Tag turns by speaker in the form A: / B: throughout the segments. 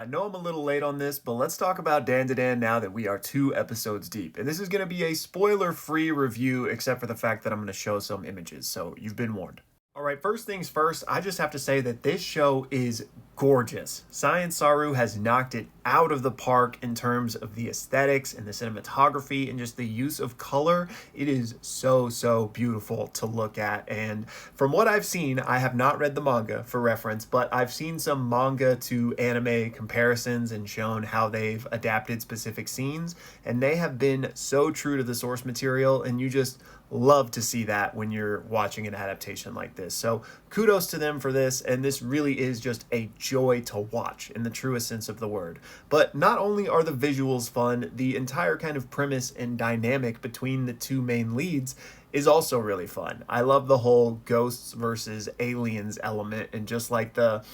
A: I know I'm a little late on this, but let's talk about Dandadan now that we are 2 episodes deep. And this is going to be a spoiler-free review, except for the fact that I'm going to show some images, so you've been warned. All right, first things first, I just have to say that this show is gorgeous. Science Saru has knocked it out of the park in terms of the aesthetics and the cinematography and just the use of color. It is so beautiful to look at. And from what I've seen, I have not read the manga for reference, but I've seen some manga to anime comparisons and shown how they've adapted specific scenes, and they have been so true to the source material, and you just love to see that when you're watching an adaptation like this. So kudos to them for this, and this really is just a joy to watch in the truest sense of the word. But not only are the visuals fun, the entire kind of premise and dynamic between the two main leads is also really fun. I love the whole ghosts versus aliens element and just like the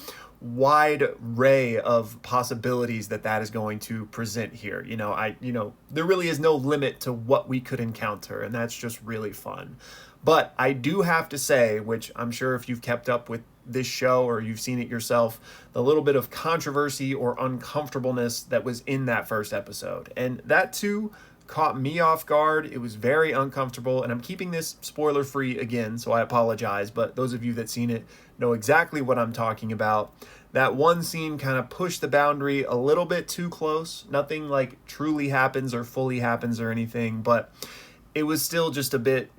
A: wide array of possibilities that is going to present here. There really is no limit to what we could encounter, and that's just really fun. But I do have to say, which I'm sure if you've kept up with this show or you've seen it yourself, the little bit of controversy or uncomfortableness that was in that first episode. And that too caught me off guard. It was very uncomfortable, and I'm keeping this spoiler free again, so I apologize, but those of you that seen it know exactly what I'm talking about. That one scene kind of pushed the boundary a little bit too close. Nothing like truly happens or fully happens or anything, but it was still just a bit,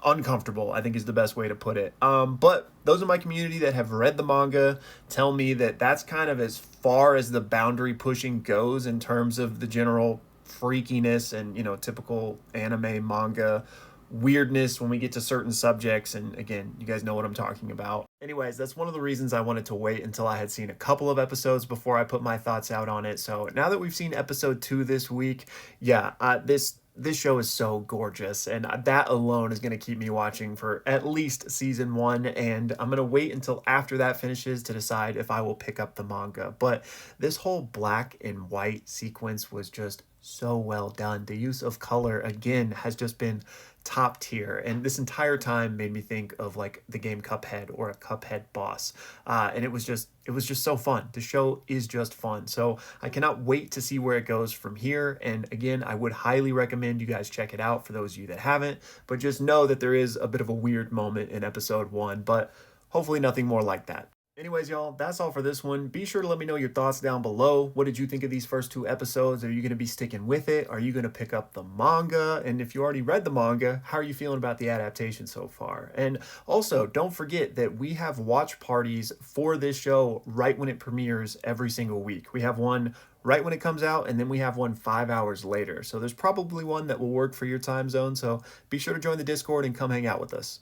A: uncomfortable, I think is the best way to put it. But those in my community that have read the manga tell me that that's kind of as far as the boundary pushing goes in terms of the general freakiness and, typical anime manga weirdness when we get to certain subjects. And again, you guys know what I'm talking about. Anyways, that's one of the reasons I wanted to wait until I had seen a couple of episodes before I put my thoughts out on it. So now that we've seen episode 2 this week, yeah, this show is so gorgeous, and that alone is going to keep me watching for at least season 1, and I'm going to wait until after that finishes to decide if I will pick up the manga. But this whole black and white sequence was just so well done. The use of color again has just been top tier, and this entire time made me think of like the game Cuphead or a Cuphead boss. And it was just so fun. The show is just fun, so I cannot wait to see where it goes from here. And again, I would highly recommend you guys check it out for those of you that haven't, but just know that there is a bit of a weird moment in episode 1, but hopefully nothing more like that. Anyways, y'all, that's all for this one. Be sure to let me know your thoughts down below. What did you think of these first 2 episodes? Are you going to be sticking with it? Are you going to pick up the manga? And if you already read the manga, how are you feeling about the adaptation so far? And also, don't forget that we have watch parties for this show right when it premieres every single week. We have one right when it comes out, and then we have one 5 hours later. So there's probably one that will work for your time zone. So be sure to join the Discord and come hang out with us.